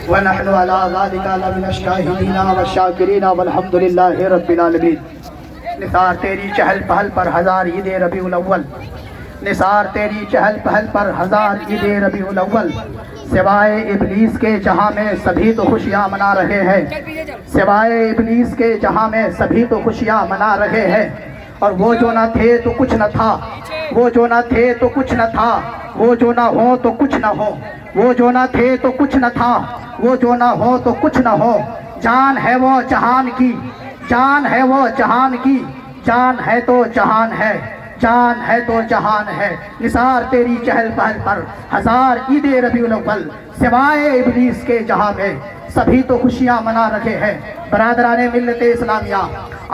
ونحن على ذلك لمن الشاهدين والشاکرین والحمد للہ رب العالمین۔ نثار تیری چہل پہل پر ہزار عید ربیع الاول، نثار تیری چہل پہل پر ہزار عید ربیع الاول، سوائے ابلیس کے جہاں میں سبھی تو خوشیاں منا رہے ہیں، سوائے ابلیس کے جہاں میں سبھی تو خوشیاں منا رہے ہیں۔ اور وہ جو نہ تھے تو کچھ نہ تھا، وہ جو نہ تھے تو کچھ نہ تھا، وہ جو نہ ہو تو کچھ نہ ہو، وہ جو نہ تھے تو کچھ نہ تھا، وہ جو نہ ہو تو کچھ نہ ہو۔ جان ہے وہ جہان کی، جان ہے وہ جہان کی، جان ہے تو جہان ہے، جان ہے تو جہان ہے۔ نثار تیری چہل پہل پر ہزار عید ربیع الاول، سوائے ابلیس کے جہاں میں سبھی تو خوشیاں منا رہے ہیں۔ برادران ملت اسلامیہ،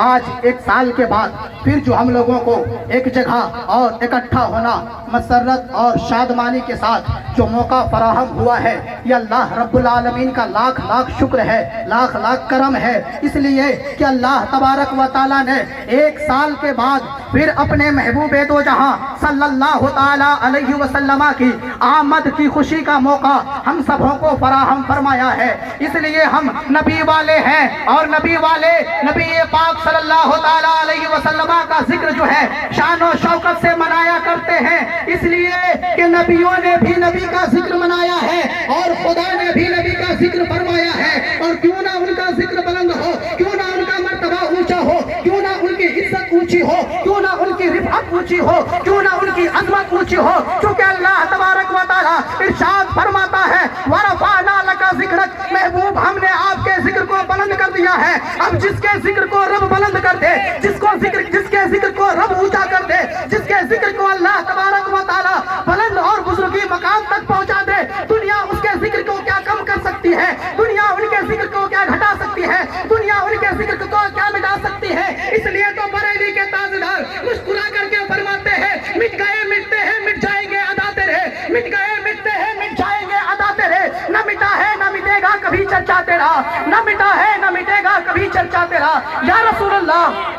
آج ایک سال کے بعد پھر جو ہم لوگوں کو ایک جگہ اور اکٹھا ہونا، مسرت اور شادمانی کے ساتھ جو موقع فراہم ہوا ہے، یہ اللہ رب العالمین کا لاکھ لاکھ شکر ہے، لاکھ لاکھ کرم ہے، اس لیے کہ اللہ تبارک و تعالیٰ نے ایک سال کے بعد پھر اپنے محبوب دو جہاں صلی اللہ تعالیٰ علیہ وسلم کی آمد کی خوشی کا موقع ہم سبوں کو فراہم فرمایا ہے۔ اس لیے ہم نبی والے ہیں، اور نبی والے نبی پاک صلی اللہ تعالیٰ علیہ وسلم کا ذکر جو ہے شان و شوکت سے منایا کرتے ہیں، اس لیے کہ نبیوں نے بھی نبی کا ذکر منایا ہے اور خدا نے بھی نبی کا ذکر فرمایا ہے۔ اور کیوں نہ ان کا ذکر بلند ہو، کیوں نہ ان کا مرتبہ اونچا ہو، کیوں نہ ان کی عزت اونچی ہو، کیوں نہ ان کی رفعت اونچی ہو، کیوں نہ ان کی عظمت اونچی ہو، کیونکہ اللہ تبارک و تعالیٰ ارشاد فرماتا ہے وَرَفَعْنَا لَكَ ذِكْرَكَ، محبوب ہم نے آپ کے ذکر کو بلند کر دیا ہے۔ اب جس کے ذکر کو رب بلند کر دے، جس کے ذکر کو رب اونچا کر دے، جس کے ذکر کو اللہ تبارک و تعالیٰ بلند اور بزرگی مقام تک پہنچا دے، دنیا اس کے ذکر کو کیا کم کر سکتی ہے، دنیا ان کے ذکر کو کیا گھٹا سکتی ہے، دنیا ان کے ذکر کو کیا مٹا سکتی ہے۔ اس لیے تو بریلی کے تاجدار مسکرا کر کے فرماتے ہیں مٹ گئے مٹتے ہیں مٹ جائیں گے ادا تیرے، مٹ گئے مٹتے ہیں مٹ جائیں گے ادا تیرے، نہ مٹا ہے نہ مٹے گا کبھی چرچا تیرا، نہ مٹا ہے نہ مٹے گا کبھی چرچا تیرا۔ یا رسول اللہ،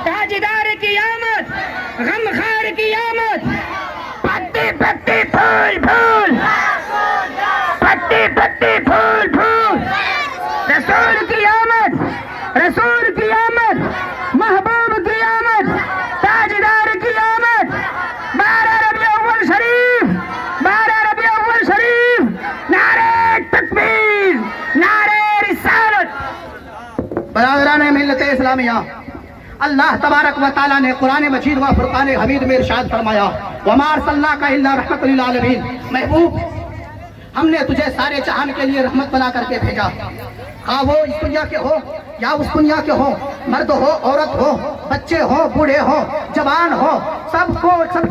تاجدار کی آمد، غمخوار کی آمد، پتی پتی پھول پھول، پتی پتی پھول پھول، رسول کی آمد، رسول کی آمد، محبوب کی آمد، تاجدار کی آمد۔ 12 ربیع اول شریف، 12 ربیع اول شریف، نعرہ تکبیر، نعرہ رسالت۔ برادران ملت اسلامیہ، اللہ تبارک و تعالیٰ نے قرآن مجید و فرقان حمید میں ارشاد فرمایا وَمَا أَرْسَلْنَاكَ إِلَّا رَحْمَةً لِلْعَالَمِينَ، محبوب ہم نے تجھے سارے جہان کے لیے رحمت بنا کر کے بھیجا، خواہ وہ اس دنیا کے ہو یا اس دنیا کے ہو، مرد ہو عورت ہو، بچے ہو بوڑھے ہو جوان ہو، سب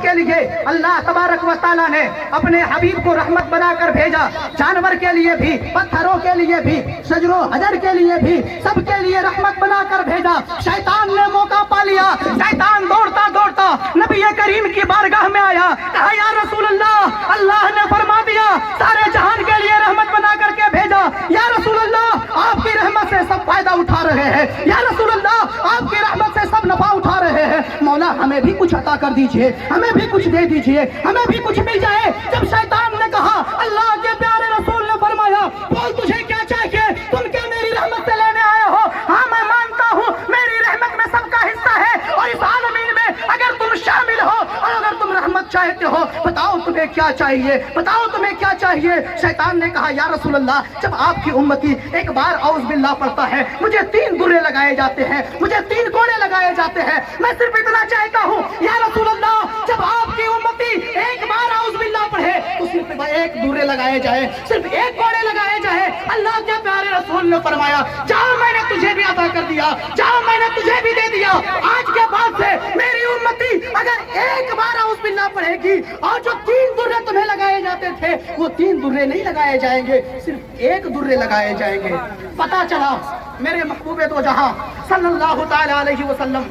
کے لیے اللہ تبارک و تعالیٰ نے اپنے حبیب کو رحمت بنا کر بھیجا۔ جانور کے لیے بھی، پتھروں کے لیے بھی، شجر و حجر کے لیے بھی، سب کے لیے رحمت بنا کر بھیجا۔ شیطان نے موقع پا لیا، شیطان دوڑتا دوڑتا نبی کریم کی بارگاہ میں آیا، کہا یا رسول اللہ، اللہ نے فرما دیا سارے جہان کے لیے رحمت بنا کر کے بھیجا، یا رسول اللہ آپ کی رحمت سے سب فائدہ اٹھا رہے ہیں، یا رسول اللہ آپ کی رحمت سے سب نفع اٹھا رہے ہیں، مولا ہمیں بھی کچھ عطا کر دیجئے، ہمیں بھی کچھ دے دیجئے، ہمیں بھی کچھ مل جائے۔ جب شیطان نے کہا، اللہ کے پیارے رسول نے فرمایا بول تجھے کیا چاہیے، تم کیا میری رحمت سے لینے آئے ہو؟ ہاں میں مانتا ہوں میری رحمت میں سب کا حصہ ہے، اور اس عالمین میں اگر تم شامل ہو اور اگر تم رحمت چاہتے ہو، بتاؤ تمہیں کیا چاہیے، بتاؤ تمہیں کیا چاہیے۔ شیطان نے کہا یا رسول اللہ جب آپ کی امتی ایک بار اعوذ باللہ پڑھتا ہے مجھے 3 درے لگائے جاتے ہیں، مجھے 3 کوڑے لگائے جاتے ہیں، میں صرف اتنا چاہتا ہوں یا رسول اللہ جب آپ کی امتی ایک بار اعوذ باللہ پڑھے تو صرف 1 درے لگائے جائے، صرف 1 کوڑے لگائے جائے۔ اللہ کے پیارے رسول نے فرمایا جاؤ میں نے تجھے بھی عطا کر دیا، جاؤ میں نے تجھے بھی دے دیا، آج کے بعد سے میری امتی اگر ایک بار اعوذ باللہ پڑھے گی اور جو 3 درے تمہیں لگائے جاتے تھے وہ 3 درے نہیں لگائے جائیں گے، صرف 1 درے لگائے جائیں گے۔ پتہ چلا میرے محبوب دو جہاں صلی اللہ تعالیٰ علیہ وسلم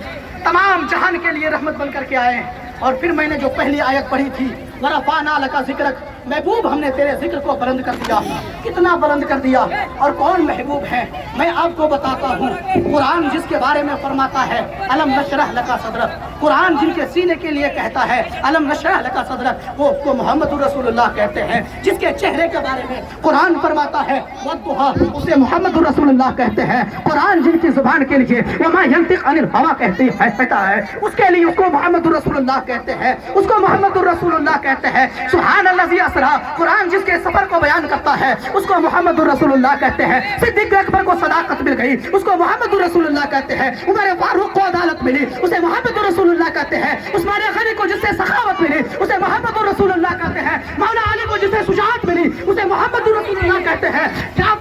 تمام جہان کے لیے رحمت بن کر کے آئے، اور پھر میں نے جو پہلی آیت پڑھی تھی ورفعنا لک ذکرک، محبوب ہم نے تیرے ذکر کو بلند کر دیا، کتنا بلند کر دیا۔ اور کون محبوب ہے میں آپ کو بتاتا ہوں، قرآن جس کے بارے میں فرماتا ہے الم نشرح لک صدرک، قرآن جن کے سینے کے لیے کہتا ہے الم نشرح لک صدرک، وہ اس کو محمد رسول اللہ کہتے ہیں۔ جس کے چہرے کے بارے میں قرآن فرماتا ہے والضحیٰ، اسے محمد رسول اللہ کہتے ہیں۔ قرآن جن کی زبان کے لیے وما ینطق عن الہویٰ کہتا ہے، اس کے لیے اس کو محمد رسول اللہ کہتے ہیں، اس کو محمد رسول اللہ کہتے ہیں۔ سبحان الذی اسریٰ، قرآن جس کے سفر کو بیان کرتا ہے اس کو محمد رسول اللہ کہتے ہیں۔ صدیق اکبر کو صداقت مل گئی، اس کو محمد رسول اللہ کہتے ہیں۔ عمر فاروق کو عدالت ملی، اسے محمد رسول اللہ کہتے ہیں۔ عثمان غنی کو جس سے سخاوت ملی اسے محمد رسول اللہ کہتے ہیں۔ مولا علی کو جسے شجاعت ملی اسے محمد رسول اللہ کہتے ہیں۔ کیا